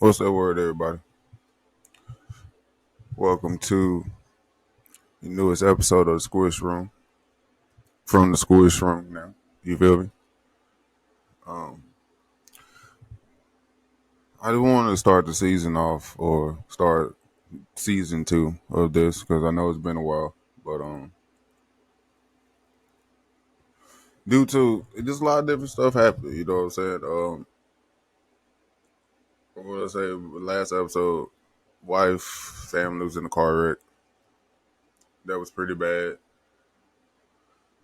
What's that word, everybody? Welcome to the newest episode of the Squish Room. From the Squish Room now. You feel me? Um, I just wanted to start the season off or start season 2 of this because I know it's been a while. But due to just a lot of different stuff happened, you know what I'm saying? What did I say? Last episode, wife, family was in a car wreck. That was pretty bad.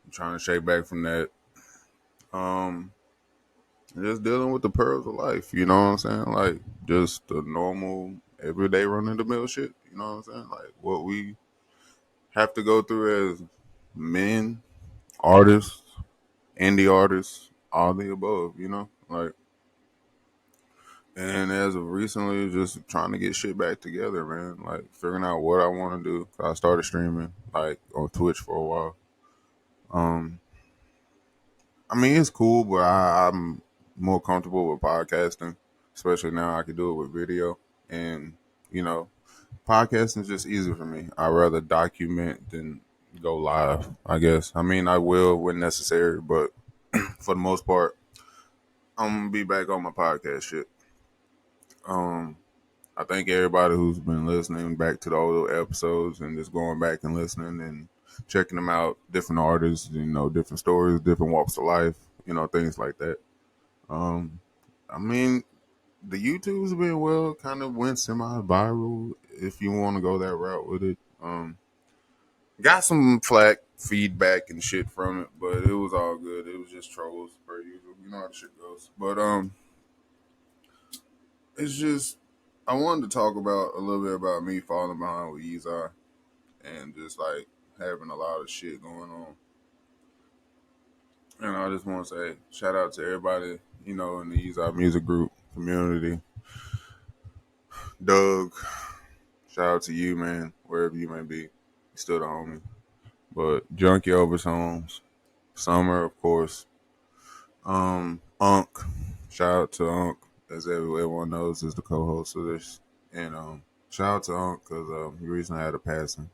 I'm trying to shake back from that. Um, Just dealing with the pearls of life, you know what I'm saying? Like just the normal everyday run of the mill shit, you know what I'm saying? Like what we have to go through as men, artists, indie artists, all the above, you know? Like and as of recently just trying to get shit back together, man. Like figuring out what I want to do. I started streaming like on Twitch for a while. Um I mean it's cool, but I'm more comfortable with podcasting, especially now I can do it with video and you know podcasting is just easy for me. I rather document than go live, I guess. I mean, I will when necessary, but for the most part, I'm gonna be back on my podcast shit. Um, I thank everybody who's been listening back to the old episodes and just going back and listening and checking them out. Different artists, different stories, different walks of life, things like that. Um, I mean, the YouTube's been well, kind of went semi-viral if you want to go that route with it. Got some flack, feedback, and shit from it, but it was all good. It was just trolls per usual. You know how the shit goes. But it's just I wanted to talk about a little bit about me falling behind with YiiYsi and just like having a lot of shit going on. And I just want to say shout out to everybody in the YiiYsi music group community. Doug, shout out to you, man, wherever you may be. You still the homie. But Junkie Overtones, Summer, of course. Unc, shout out to Unc, as everyone knows, is the co-host of this. And shout out to Unc because he recently had a passing.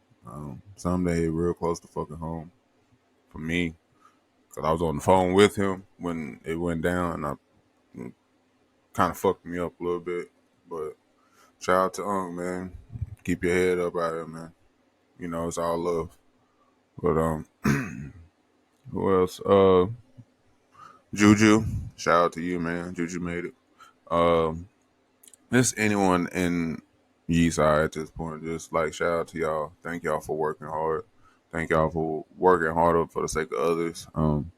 Someday real close to fucking home for me because I was on the phone with him when it went down and I kind of fucked me up a little bit. But shout out to Unc, man. Keep your head up out here, man. It's all love. But who else? Juju, shout out to you, man. Juju made it. Um, just anyone in YiiYsi at this point, just like shout out to y'all. Thank y'all for working hard. Thank y'all for working harder for the sake of others. I'm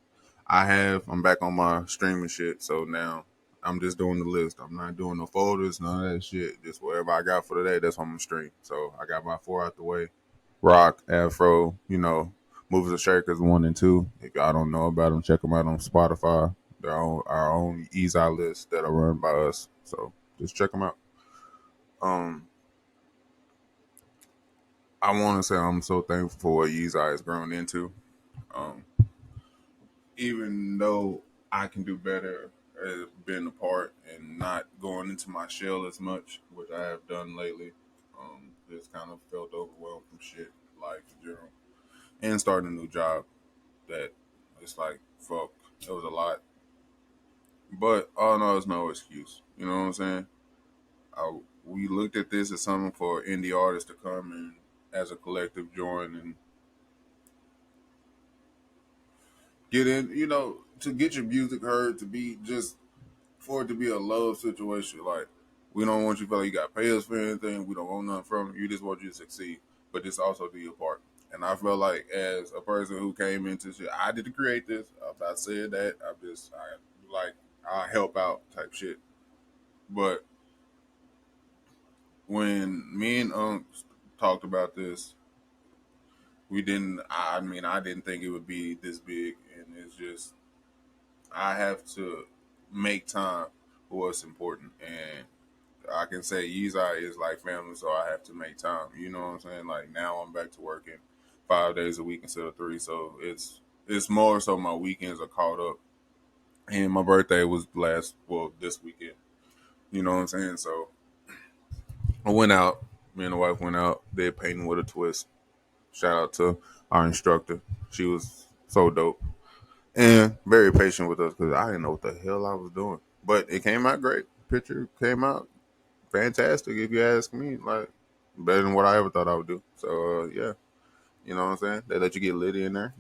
back on my streaming shit, so now I'm just doing the list. I'm not doing no folders, none of that shit. Just whatever I got for today, that's what I'm gonna stream. So I got my 4 out the way. Rock, Afro, Movies and Shakers 1 and 2. If y'all don't know about them, check them out on Spotify. They're on our own YiiYsi list that are run by us. So just check them out. Um, I want to say I'm so thankful for what YiiYsi has grown into. Um, even though I can do better as being a part and not going into my shell as much, which I have done lately. Just kind of felt overwhelmed from shit, life in general, and starting a new job. That it's like fuck, it was a lot. But all in all, it's no excuse. You know what I'm saying? We looked at this as something for indie artists to come and as a collective join and get in, to get your music heard, to be just for it to be a love situation. Like, we don't want you to feel like you got to pay us for anything. We don't want nothing from you. We just want you to succeed, but just also do your part. And I felt like as a person who came into shit, I didn't create this. I said that. I help out type shit. But when me and Unc talked about this, we didn't. I didn't think it would be this big, and it's just I have to make time for what's important, and I can say YiiYsi is like family, so I have to make time. You know what I'm saying? Like now, I'm back to working 5 days a week instead of 3, so it's more so my weekends are caught up, and my birthday was this weekend. You know what I'm saying? So I went out. Me and the wife went out. Did painting with a twist. Shout out to our instructor. She was so dope and very patient with us because I didn't know what the hell I was doing. But it came out great. Picture came out fantastic, if you ask me. Like better than what I ever thought I would do. So yeah, you know what I'm saying. They let you get litty in there,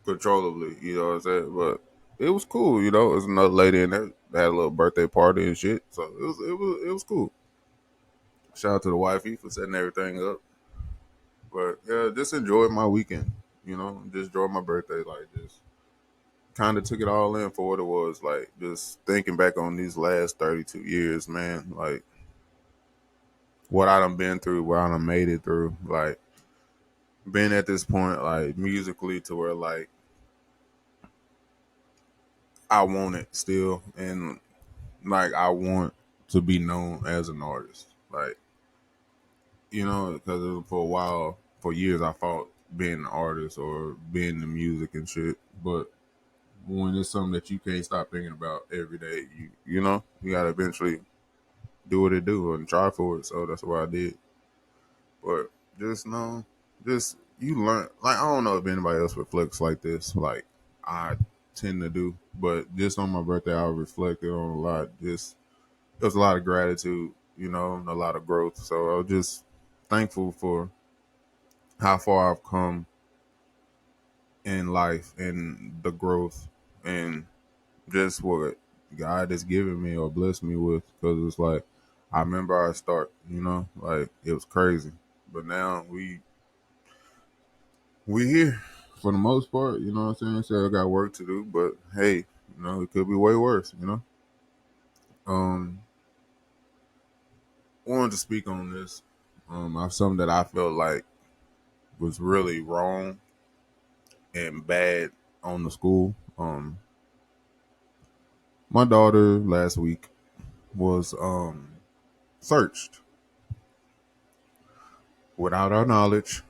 controllably. You know what I'm saying. But it was cool. There was another lady in there that had a little birthday party and shit. So it was cool. Shout out to the wifey for setting everything up. But yeah, just enjoyed my weekend. Just enjoyed my birthday. Like just kind of took it all in for what it was. Like just thinking back on these last 32 years, man. Like what I done been through, what I done made it through. Like being at this point, like musically, to where like I want it still, and like I want to be known as an artist. Like because for a while, for years, I fought being an artist or being in music and shit. But when it's something that you can't stop thinking about every day, you gotta eventually do what it do and try for it. So that's what I did. But just know, just you learn. Like I don't know if anybody else reflects like this. Like I tend to do, but just on my birthday, I reflected on a lot. Just there's a lot of gratitude, and a lot of growth. So I was just thankful for how far I've come in life and the growth and just what God has given me or blessed me with. Because it's like I remember I start, like it was crazy, but now we here for the most part. You know what I'm saying? So I got work to do, but hey, it could be way worse. Um, I wanted to speak on this. Something that I felt like was really wrong and bad on the school. My daughter last week was searched without our knowledge,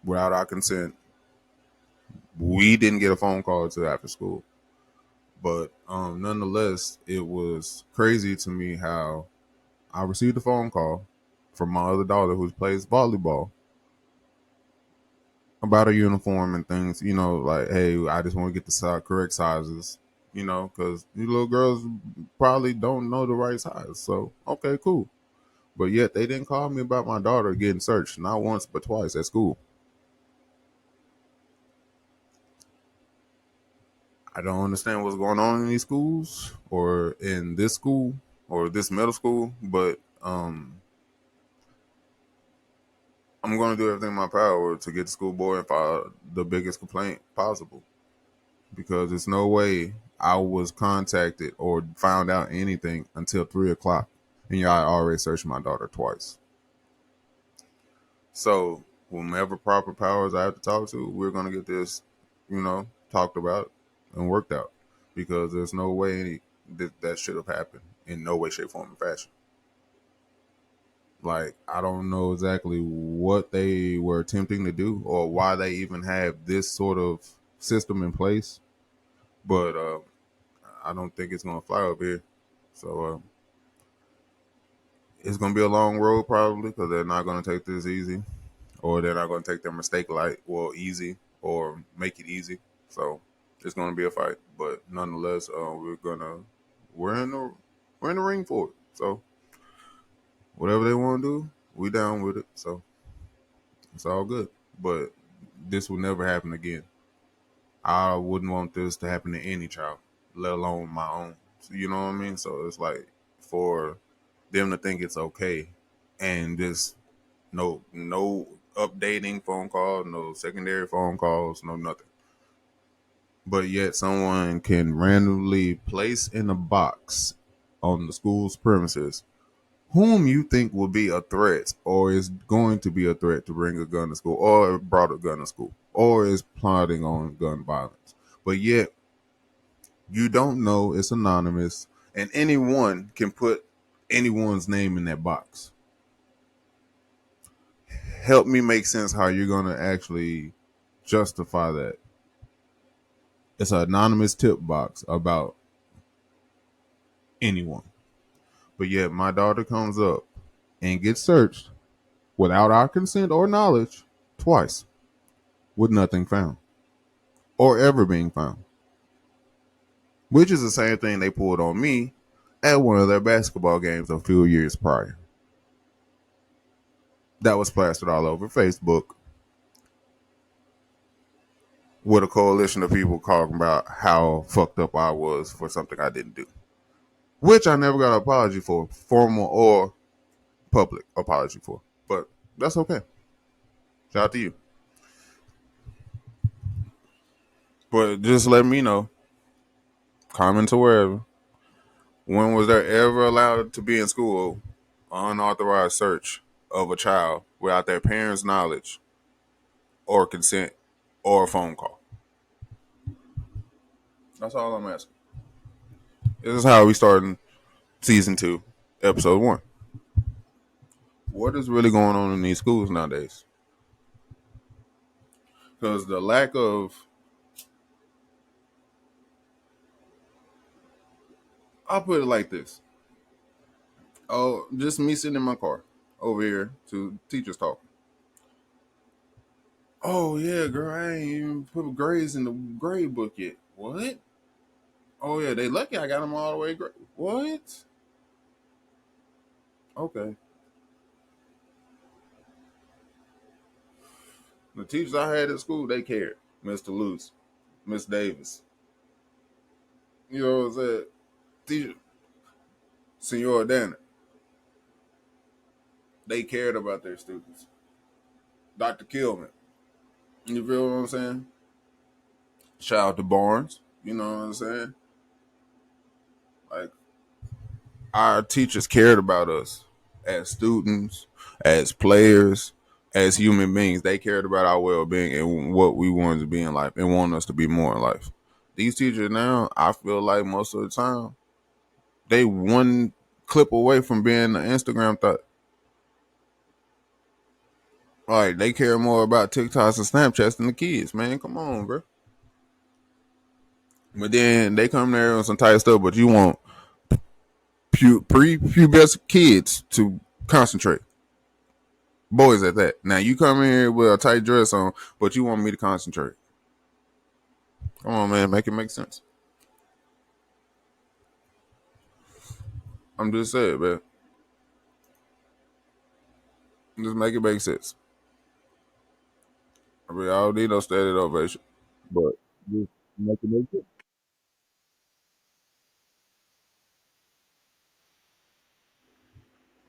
without our consent. We didn't get a phone call until after school, but nonetheless, it was crazy to me how I received a phone call from my other daughter who plays volleyball about her uniform and things. Like, hey, I just want to get the correct sizes. Because you little girls probably don't know the right size. So okay, cool. But yet they didn't call me about my daughter getting searched, not once but twice at school. I don't understand what's going on in these schools or in this school or this middle school, but I'm going to do everything in my power to get the school board and file the biggest complaint possible because there's no way I was contacted or found out anything until 3 o'clock, and y'all already searched my daughter twice. So whomever proper powers I have to talk to, we're going to get this, talked about and worked out because there's no way that should have happened in no way, shape, form, or fashion. Like, I don't know exactly what they were attempting to do or why they even have this sort of system in place, but I don't think it's going to fly up here. So it's going to be a long road probably because they're not going to take this easy or they're not going to take their mistake easy or make it easy. So it's going to be a fight, but nonetheless, we're in the we're in the ring for it. So whatever they want to do, we down with it. So it's all good. But this will never happen again. I wouldn't want this to happen to any child, let alone my own. So, you know what I mean? So it's like for them to think it's okay and just no updating phone calls, no secondary phone calls, no nothing. But yet someone can randomly place in a box on the school's premises whom you think will be a threat or is going to be a threat to bring a gun to school or brought a gun to school or is plotting on gun violence. But yet you don't know, it's anonymous, and anyone can put anyone's name in that box. Help me make sense how you're going to actually justify that. It's an anonymous tip box about anyone. But yet my daughter comes up and gets searched without our consent or knowledge twice with nothing found or ever being found, which is the same thing they pulled on me at one of their basketball games a few years prior. That was plastered all over Facebook with a coalition of people talking about how fucked up I was for something I didn't do, which I never got an apology for, formal or public apology for. But that's okay. Shout out to you. But just let me know, comment or wherever, when was there ever allowed to be in school unauthorized search of a child without their parents' knowledge or consent or a phone call? That's all I'm asking. This is how we starting season 2, episode 1. What is really going on in these schools nowadays? Because the lack of, I'll put it like this. Oh, just me sitting in my car over here to teachers talking. Oh yeah, girl, I ain't even put grades in the grade book yet. What? Oh yeah, they lucky I got them all the way. What? Okay. The teachers I had at school, they cared. Mr. Luce, Miss Davis. You know what I'm saying? Teacher, Senora Danner. They cared about their students. Dr. Killman. You feel what I'm saying? Shout out to Barnes. You know what I'm saying? Like, our teachers cared about us as students, as players, as human beings. They cared about our well being and what we wanted to be in life and want us to be more in life. These teachers now, I feel like most of the time, they one clip away from being an Instagram thought. Like, they care more about TikToks and Snapchats than the kids, man. Come on, bro. But then they come there on some tight stuff, but you want pre-pubescent kids to concentrate. Boys at that. Now you come in here with a tight dress on, but you want me to concentrate. Come on, man, make it make sense. I'm just saying, man. Just make it make sense. I mean, I don't need no standing ovation, but just make it make sense.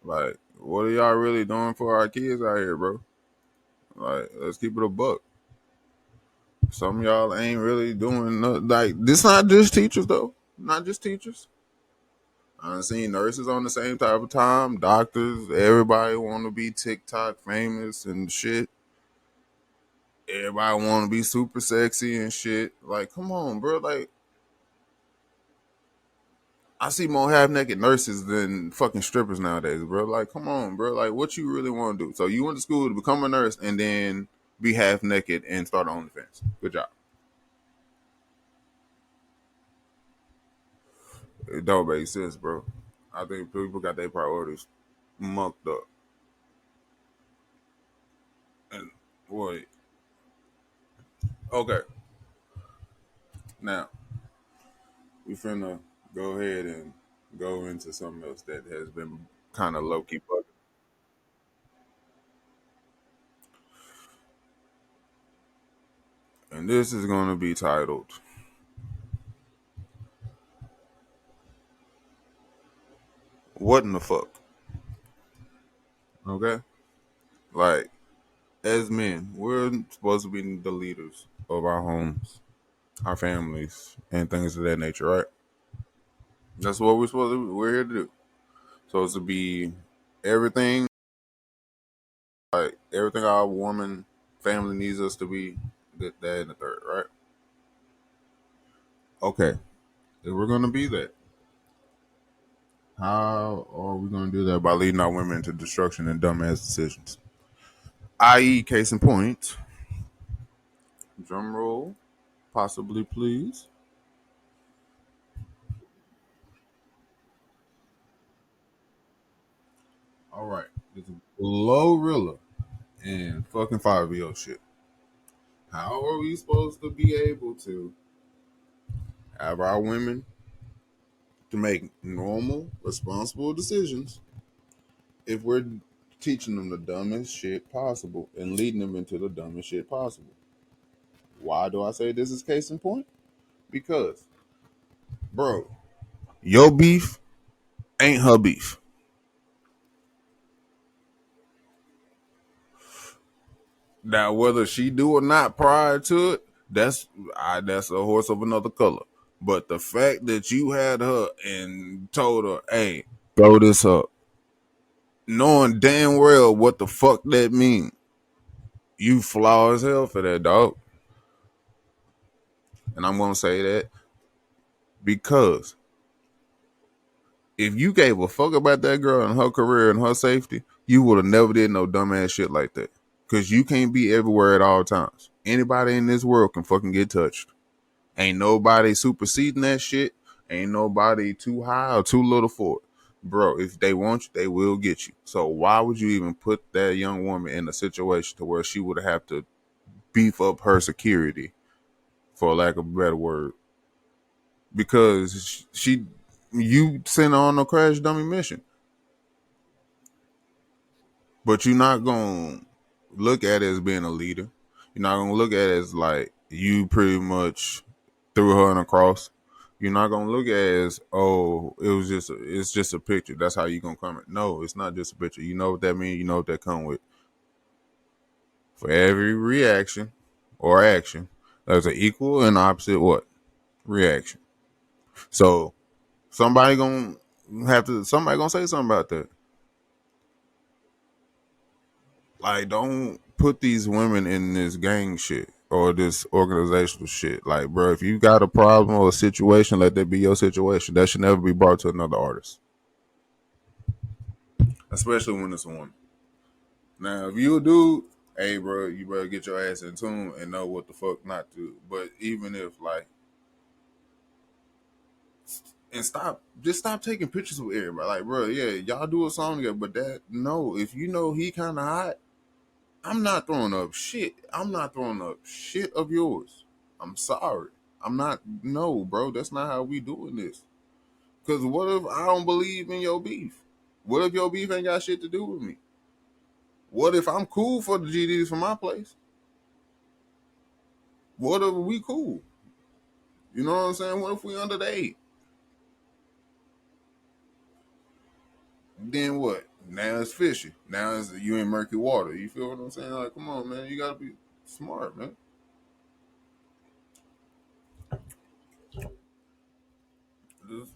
Like, what are y'all really doing for our kids out here, bro? Like, let's keep it a buck. Some of y'all ain't really doing like this. Not just teachers though. Not just teachers. I've seen nurses on the same type of time. Doctors. Everybody want to be TikTok famous and shit. Everybody want to be super sexy and shit. Like, come on, bro. Like, I see more half naked nurses than fucking strippers nowadays, bro. Like, come on, bro. Like, what you really want to do? So you went to school to become a nurse and then be half naked and start OnlyFans. Good job. It don't make sense, bro. I think people got their priorities mucked up. And boy, okay. Now we finna go ahead and go into something else that has been kind of low key bugging. And this is gonna be titled "What in the fuck?" Okay, like as men, we're supposed to be the leaders of our homes, our families, and things of that nature, right? That's what we're supposed to. We're here to do. Supposed to be everything, like everything our woman family needs us to be. That and the third, right? Okay, if we're gonna be that, how are we gonna do that by leading our women into destruction and dumbass decisions? I.e., case in point, drum roll, possibly, please. All right, it's Glorilla and fucking 5 shit. How are we supposed to be able to have our women to make normal, responsible decisions if we're teaching them the dumbest shit possible and leading them into the dumbest shit possible? Why do I say this is case in point? Because, bro, your beef ain't her beef. Now, whether she do or not prior to it, that's a horse of another color. But the fact that you had her and told her, "Hey, throw this up," knowing damn well what the fuck that mean, you flaw as hell for that, dog. And I'm gonna say that because if you gave a fuck about that girl and her career and her safety, you would have never did no dumbass shit like that. Cause you can't be everywhere at all times. Anybody in this world can fucking get touched. Ain't nobody superseding that shit. Ain't nobody too high or too little for it. Bro, if they want you, they will get you. So why would you even put that young woman in a situation to where she would have to beef up her security, for lack of a better word? Because you sent her on a crash dummy mission. But you're not gonna look at it as being a leader. You're not gonna look at it as like you pretty much threw her in a cross. You're not gonna look at it as, oh, it's just a picture. That's how you gonna come it. No, it's not just a picture. You know what that means. You know what that come with. For every reaction or action, there's an equal and opposite what reaction. So somebody gonna say something about that. Like, don't put these women in this gang shit or this organizational shit. Like, bro, if you got a problem or a situation, let that be your situation. That should never be brought to another artist, especially when it's a woman. Now, if you a dude, hey, bro, you better get your ass in tune and know what the fuck not to. But even if like, and stop taking pictures with everybody. Like, bro, yeah, y'all do a song together, but that no, if you know he kind of hot, I'm not throwing up shit. I'm not throwing up shit of yours. I'm sorry. I'm not. No, bro. That's not how we doing this. Because what if I don't believe in your beef? What if your beef ain't got shit to do with me? What if I'm cool for the GDs from my place? What if we cool? You know what I'm saying? What if we under the eight? Then what? Now it's fishy. Now it's you in murky water. You feel what I'm saying? Like, come on, man. You gotta be smart, man. Just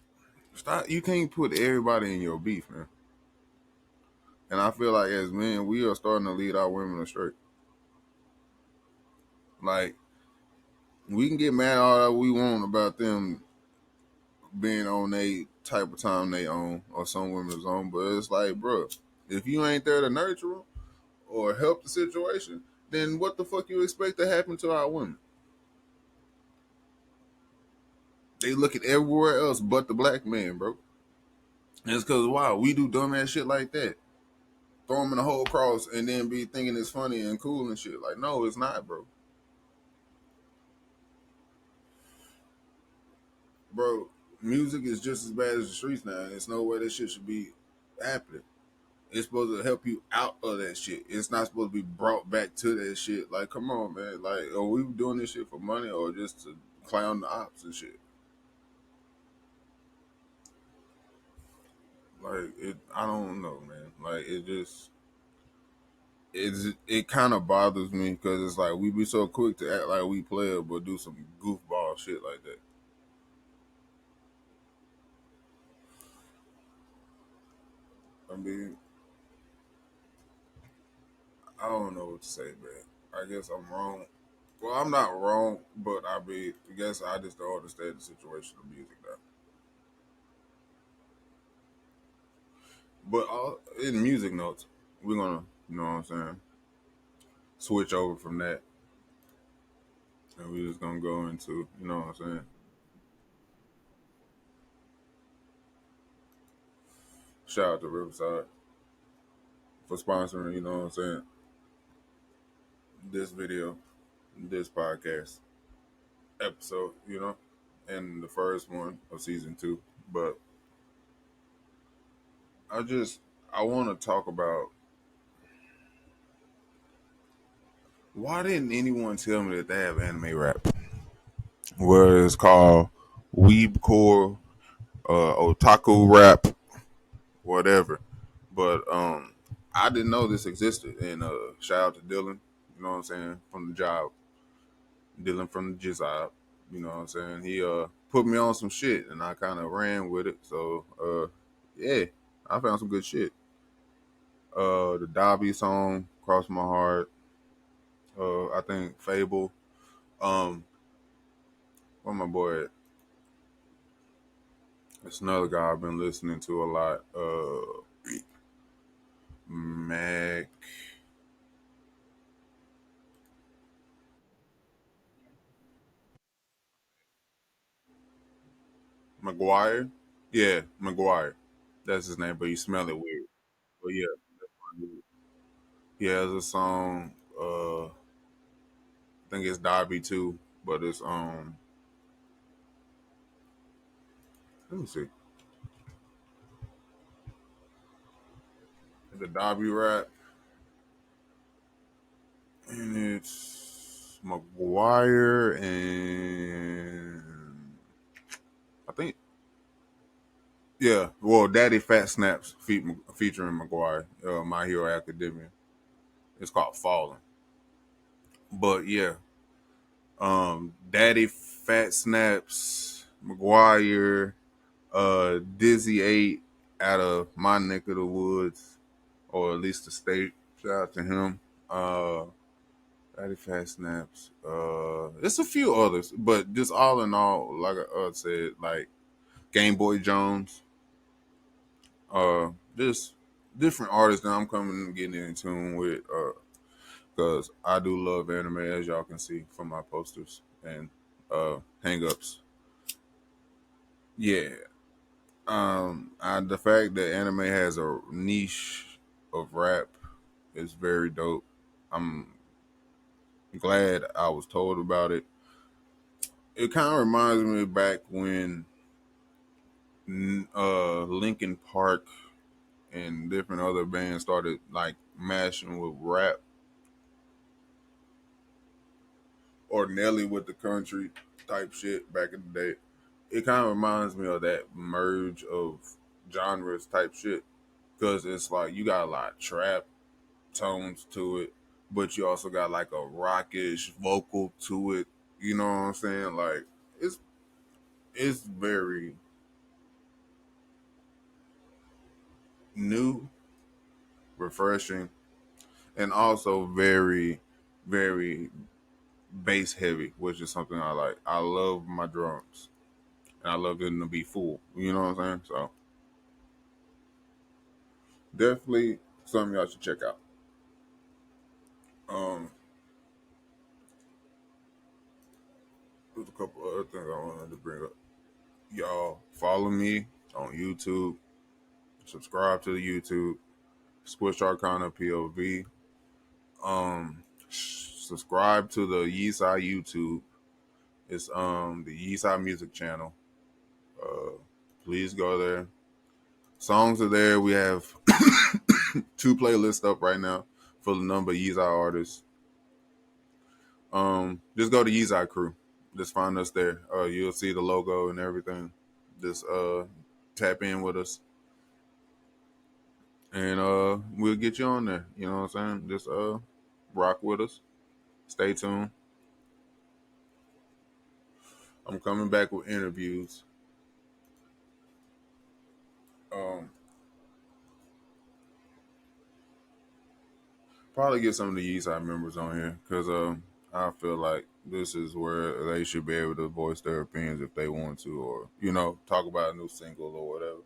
stop. You can't put everybody in your beef, man. And I feel like as men, we are starting to lead our women astray. Like, we can get mad all that we want about them being on a type of time they own or some women's own, but it's like, bro, if you ain't there to nurture them or help the situation, then what the fuck you expect to happen to our women? They look at everywhere else but the black man, bro. And it's because, wow, we do dumbass shit like that. Throw them in a whole cross and then be thinking it's funny and cool and shit. Like, no, it's not, bro. Bro, music is just as bad as the streets now. There's no way that shit should be happening. It's supposed to help you out of that shit. It's not supposed to be brought back to that shit. Like, come on, man. Like, are we doing this shit for money or just to clown the ops and shit? Like, I don't know, man. Like, it kind of bothers me because it's like we be so quick to act like we play it, but do some goofball shit like that. I mean, I don't know what to say, man. I guess I'm wrong. Well, I'm not wrong, but I guess I just don't understand the situation of music now. But in music notes, we're gonna, you know what I'm saying, switch over from that, and we're just gonna go into, you know what I'm saying. Shout out to Riverside. for sponsoring. You know what I'm saying? This video, this podcast episode. And the first one of season 2. But I just I want to talk about why didn't anyone tell me that they have anime rap? Where it's called weebcore, otaku rap, whatever. But I didn't know this existed. And shout out to Dylan, you know what I'm saying, from the job. Dylan from the job, you know what I'm saying. He put me on some shit, and I kind of ran with it. So yeah, I found some good shit. The Dobby song, Cross My Heart. I think Fable. Um, what my boy at? It's another guy I've been listening to a lot. Mac McGuire. Yeah, McGuire. That's his name, but you smell it weird. But yeah, he has a song. I think it's Dobby too, but it's let me see. It's a Dobby rap, and it's McGuire and I think yeah. Well, Daddy Fat Snaps featuring McGuire, My Hero Academia. It's called Falling. But yeah, Daddy Fat Snaps, McGuire, Dizzy 8 out of my neck of the woods, or at least the state. Shout out to him. Uh, Daddy Fat Snaps. It's a few others, but just all in all, like I said, like Game Boy Jones. Just different artists that I'm coming and getting in tune with. Because I do love anime, as y'all can see from my posters and hang-ups. Yeah, the fact that anime has a niche of rap is very dope. I'm glad I was told about it. It kind of reminds me back when Linkin Park and different other bands started like mashing with rap, or Nelly with the country type shit back in the day. It kind of reminds me of that merge of genres type shit, because it's like you got a lot of trap tones to it, but you also got like a rockish vocal to it. You know what I'm saying? Like it's it's very new, refreshing, and also very, very bass heavy, which is something I like. I love my drums, and I love them to be full. You know what I'm saying? So definitely something y'all should check out. Um, there's a couple other things I wanted to bring up. Y'all follow me on YouTube. Subscribe to the YouTube. SquishArcanaPOV. Subscribe to the YiiYsi YouTube. It's the YiiYsi Music Channel. Uh, please go there. Songs are there. We have 2 playlists up right now for the number of YiiYsi artists. Just go to YiiYsi Crew. Just find us there. You'll see the logo and everything. Just tap in with us, and we'll get you on there. You know what I'm saying? Just rock with us. Stay tuned. I'm coming back with interviews. Um, Probably get some of the East Side members on here, because I feel like this is where they should be able to voice their opinions if they want to, or talk about a new single or whatever,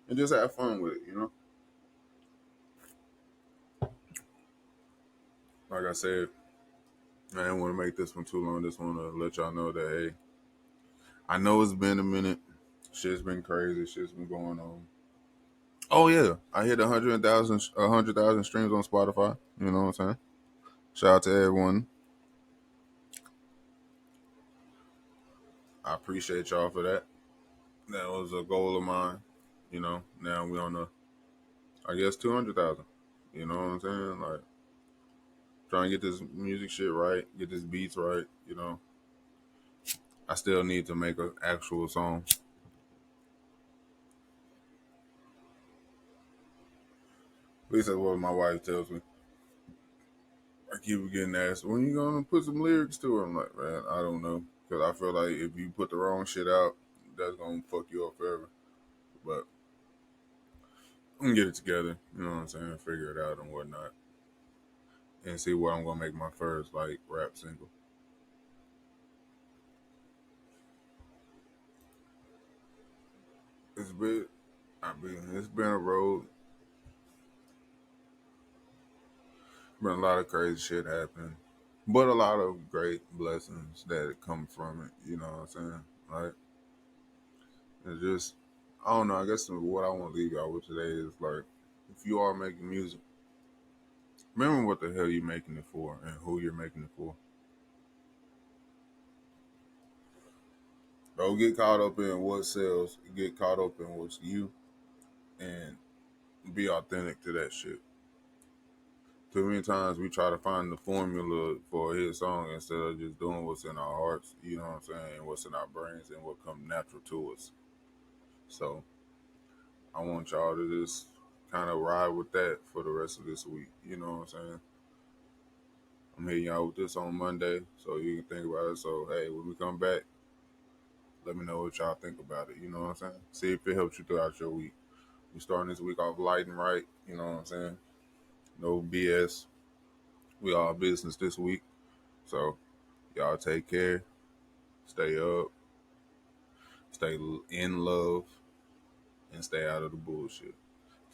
and just have fun with it. Like I said, I didn't want to make this one too long. Just want to let y'all know that hey, I know it's been a minute. Shit's been crazy. Shit's been going on. Oh yeah, I hit 100,000 streams on Spotify. You know what I'm saying? Shout out to everyone. I appreciate y'all for that. That was a goal of mine. Now we on the, I guess, 200,000. You know what I'm saying? Like trying to get this music shit right, get this beats right. I still need to make an actual song. At least that's what my wife tells me. I keep getting asked, when you gonna put some lyrics to it? I'm like, man, I don't know. Because I feel like if you put the wrong shit out, that's gonna fuck you up forever. But I'm gonna get it together, you know what I'm saying? Figure it out and whatnot. And see where I'm gonna make my first, like, rap single. It's been, it's been a road. Been a lot of crazy shit happening. But a lot of great blessings that come from it, you know what I'm saying? Like, it's just, I don't know. I guess what I want to leave y'all with today is like, if you are making music, remember what the hell you're making it for and who you're making it for. Don't get caught up in what sells. Get caught up in what's you and be authentic to that shit. Too many times we try to find the formula for a hit song instead of just doing what's in our hearts, you know what I'm saying, and what's in our brains and what comes natural to us. So I want y'all to just kind of ride with that for the rest of this week. You know what I'm saying? I'm hitting y'all with this on Monday, so you can think about it. So hey, when we come back, let me know what y'all think about it. You know what I'm saying? See if it helps you throughout your week. We starting this week off light and right. You know what I'm saying? No BS. We all business this week. So y'all take care. Stay up. Stay in love. And stay out of the bullshit.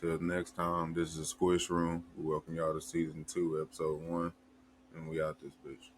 Till next time, this is a Squish Room. We welcome y'all to season 2, episode 1. And we out this bitch.